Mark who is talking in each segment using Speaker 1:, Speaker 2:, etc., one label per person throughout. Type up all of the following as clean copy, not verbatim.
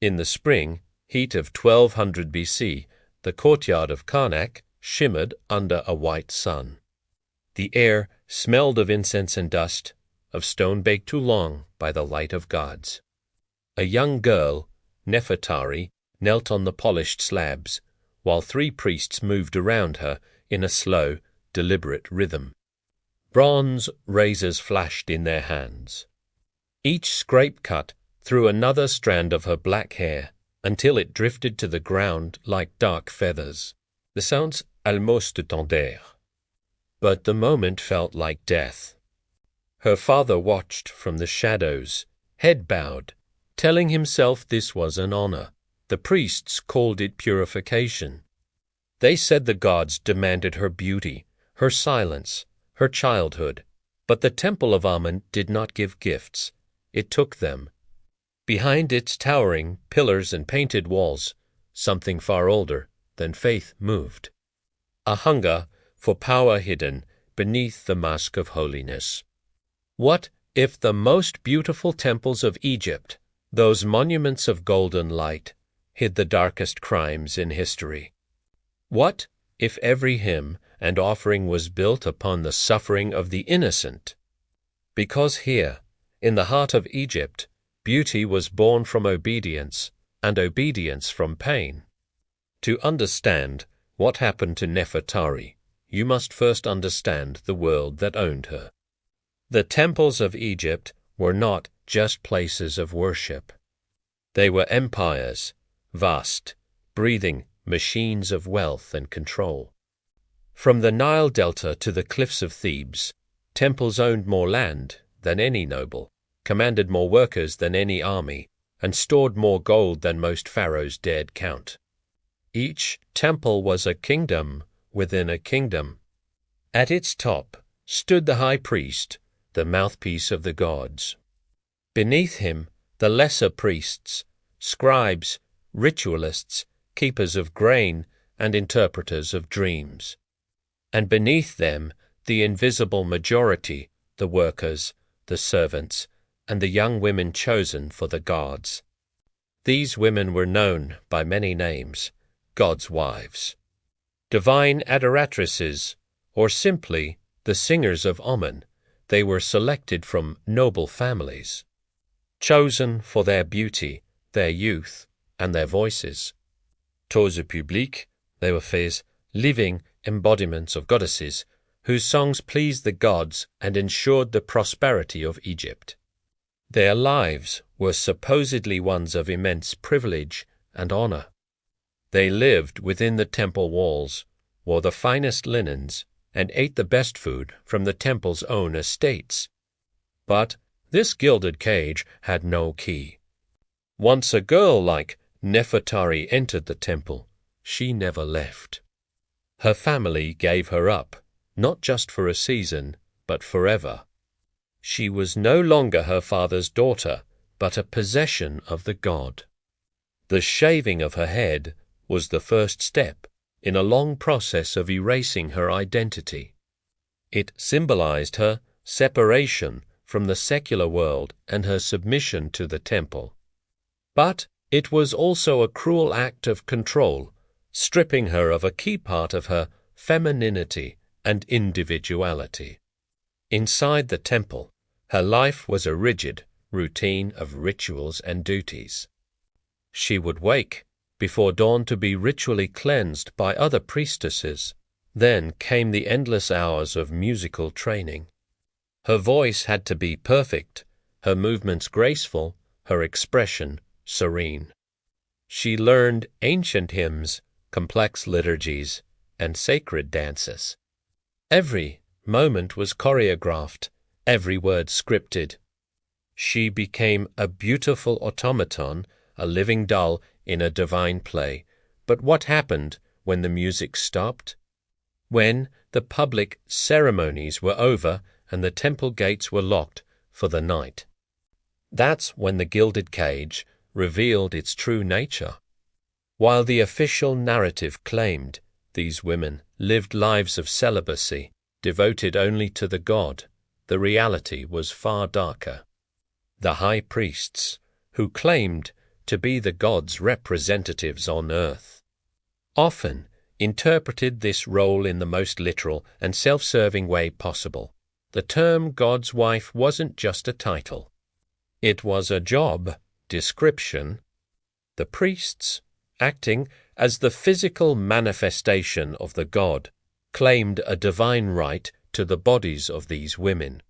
Speaker 1: In the spring heat of 1200 BC, the courtyard of Karnak shimmered under a white sun. The air smelled of incense and dust, of stone baked too long by the light of gods. A young girl, Nefertari, knelt on the polished slabs, while 3 priests moved around her in a slow, deliberate rhythm. Bronze razors flashed in their hands. Each scrape cut through another strand of her black hair until it drifted to the ground like dark feathers. The sounds almost tender. But the moment felt like death. Her father watched from the shadows, head bowed, telling himself this was an honor. The priests called it purification. They said the gods demanded her beauty, her silence, her childhood. But the temple of Amun did not give gifts. It took them. Behind its towering pillars and painted walls, something far older than faith moved. A hunger for power hidden beneath the mask of holiness. What if the most beautiful temples of Egypt, those monuments of golden light, hid the darkest crimes in history? What if every hymn and offering was built upon the suffering of the innocent? Because here, in the heart of Egypt, beauty was born from obedience, and obedience from pain. To understand what happened to Nefertari, you must first understand the world that owned her. The temples of Egypt were not just places of worship. They were empires, vast, breathing machines of wealth and control. From the Nile Delta to the cliffs of Thebes, temples owned more land than any noble, commanded more workers than any army, and stored more gold than most pharaohs dared count. Each temple was a kingdom within a kingdom. At its top stood the high priest, the mouthpiece of the gods. Beneath him, the lesser priests, scribes, ritualists, keepers of grain, and interpreters of dreams. And beneath them, the invisible majority, the workers, the servants, and the young women chosen for the gods. These women were known by many names, God's wives, divine adoratresses, or simply the singers of Amun. They were selected from noble families, chosen for their beauty, their youth, and their voices. Tours publiques, they were fées, living embodiments of goddesses, whose songs pleased the gods and ensured the prosperity of Egypt. Their lives were supposedly ones of immense privilege and honor. They lived within the temple walls, wore the finest linens, and ate the best food from the temple's own estates. But this gilded cage had no key. Once a girl like Nefertari entered the temple, she never left. Her family gave her up, not just for a season, but forever. She was no longer her father's daughter, but a possession of the god. The shaving of her head was the first step in a long process of erasing her identity. It symbolized her separation from the secular world and her submission to the temple. But it was also a cruel act of control, stripping her of a key part of her femininity and individuality. Inside the temple, her life was a rigid routine of rituals and duties. She would wake before dawn to be ritually cleansed by other priestesses. Then came the endless hours of musical training. Her voice had to be perfect, her movements graceful, her expression serene. She learned ancient hymns, complex liturgies, and sacred dances. Every moment was choreographed, every word scripted. She became a beautiful automaton, a living doll in a divine play. But what happened when the music stopped? When the public ceremonies were over and the temple gates were locked for the night. That's when the gilded cage revealed its true nature. While the official narrative claimed these women lived lives of celibacy, devoted only to the god, the reality was far darker. The high priests, who claimed to be the gods' representatives on earth. Often interpreted this role in the most literal and self-serving way possible. The term God's wife wasn't just a title. It was a job description. The priests, acting as the physical manifestation of the god, claimed a divine right to the bodies of these women.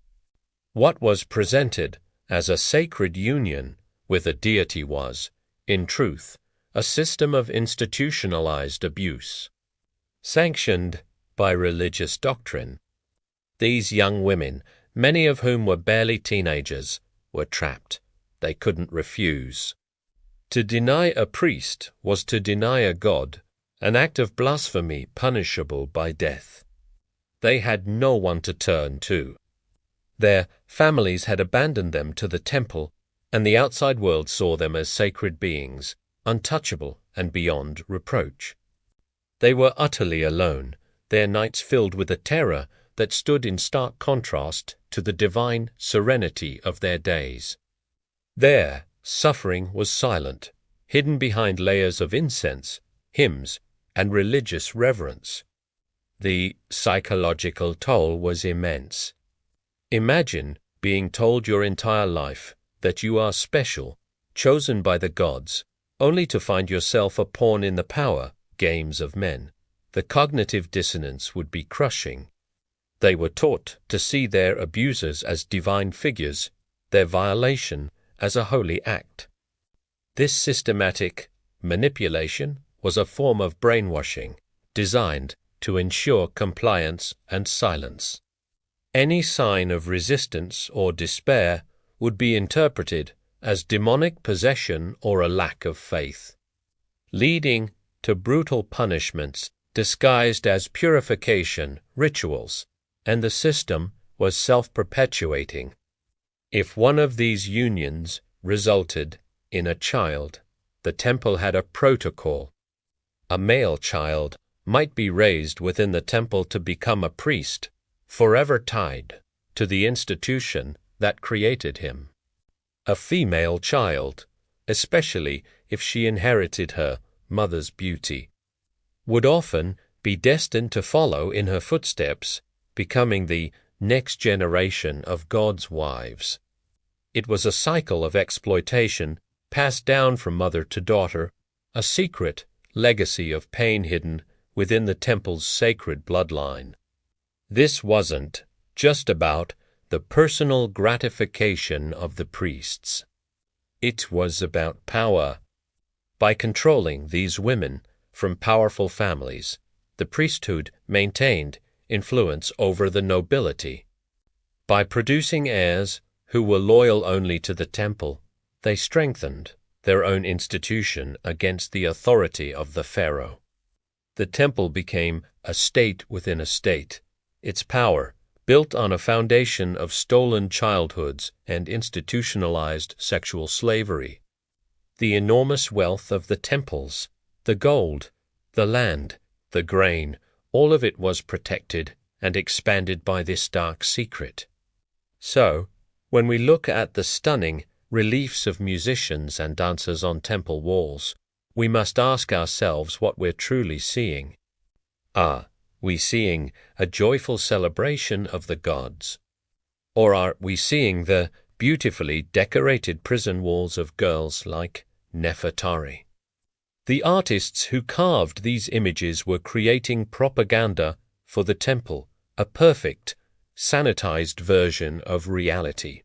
Speaker 1: What was presented as a sacred union with a deity was, in truth, a system of institutionalized abuse, sanctioned by religious doctrine. These young women, many of whom were barely teenagers, were trapped. They couldn't refuse. To deny a priest was to deny a god, an act of blasphemy punishable by death. They had no one to turn to. Their families had abandoned them to the temple, and the outside world saw them as sacred beings, untouchable and beyond reproach. They were utterly alone, their nights filled with a terror that stood in stark contrast to the divine serenity of their days. Their suffering was silent, hidden behind layers of incense, hymns, and religious reverence. The psychological toll was immense. Imagine being told your entire life that you are special, chosen by the gods, only to find yourself a pawn in the power games of men. The cognitive dissonance would be crushing. They were taught to see their abusers as divine figures, their violation as a holy act. This systematic manipulation was a form of brainwashing designed to ensure compliance and silence. Any sign of resistance or despair would be interpreted as demonic possession or a lack of faith, leading to brutal punishments disguised as purification rituals, and the system was self-perpetuating. If one of these unions resulted in a child, the temple had a protocol. A male child might be raised within the temple to become a priest, forever tied to the institution that created him. A female child, especially if she inherited her mother's beauty, would often be destined to follow in her footsteps, becoming the next generation of God's wives. It was a cycle of exploitation passed down from mother to daughter, a secret legacy of pain hidden within the temple's sacred bloodline. This wasn't just about the personal gratification of the priests. It was about power. By controlling these women from powerful families, the priesthood maintained influence over the nobility. By producing heirs who were loyal only to the temple, they strengthened their own institution against the authority of the pharaoh. The temple became a state within a state, its power built on a foundation of stolen childhoods and institutionalized sexual slavery. The enormous wealth of the temples, the gold, the land, the grain, all of it was protected and expanded by this dark secret. So, when we look at the stunning reliefs of musicians and dancers on temple walls, we must ask ourselves what we're truly seeing. Are we seeing a joyful celebration of the gods? Or are we seeing the beautifully decorated prison walls of girls like Nefertari? The artists who carved these images were creating propaganda for the temple, a perfect, sanitized version of reality.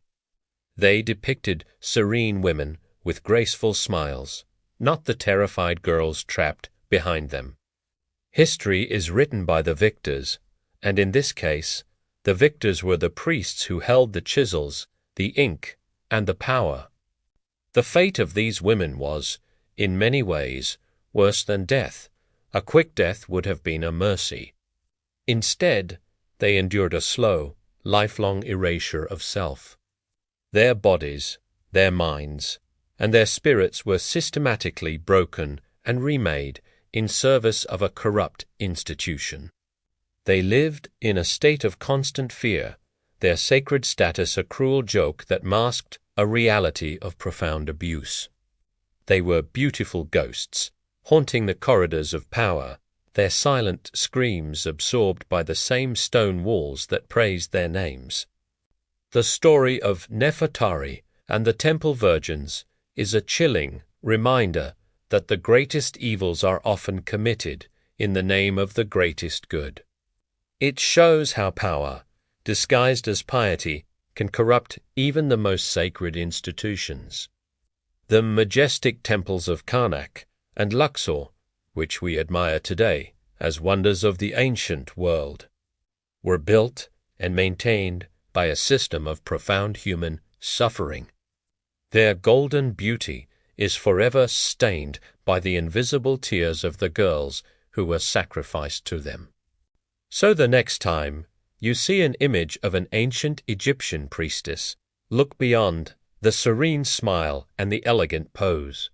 Speaker 1: They depicted serene women with graceful smiles, not the terrified girls trapped behind them. History is written by the victors, and in this case, the victors were the priests who held the chisels, the ink, and the power. The fate of these women was, in many ways, worse than death. A quick death would have been a mercy. Instead, they endured a slow, lifelong erasure of self. Their bodies, their minds, and their spirits were systematically broken and remade in service of a corrupt institution. They lived in a state of constant fear, their sacred status a cruel joke that masked a reality of profound abuse. They were beautiful ghosts, haunting the corridors of power, their silent screams absorbed by the same stone walls that praised their names. The story of Nefertari and the temple virgins is a chilling reminder that the greatest evils are often committed in the name of the greatest good. It shows how power, disguised as piety, can corrupt even the most sacred institutions. The majestic temples of Karnak and Luxor, which we admire today as wonders of the ancient world, were built and maintained by a system of profound human suffering. Their golden beauty is forever stained by the invisible tears of the girls who were sacrificed to them. So the next time you see an image of an ancient Egyptian priestess, look beyond the serene smile and the elegant pose.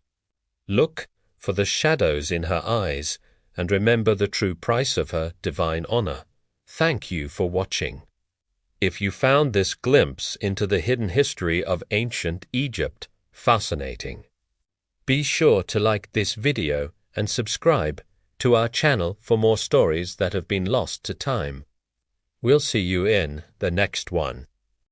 Speaker 1: Look for the shadows in her eyes and remember the true price of her divine honor. Thank you for watching. If you found this glimpse into the hidden history of ancient Egypt fascinating, be sure to like this video and subscribe to our channel for more stories that have been lost to time. We'll see you in the next one.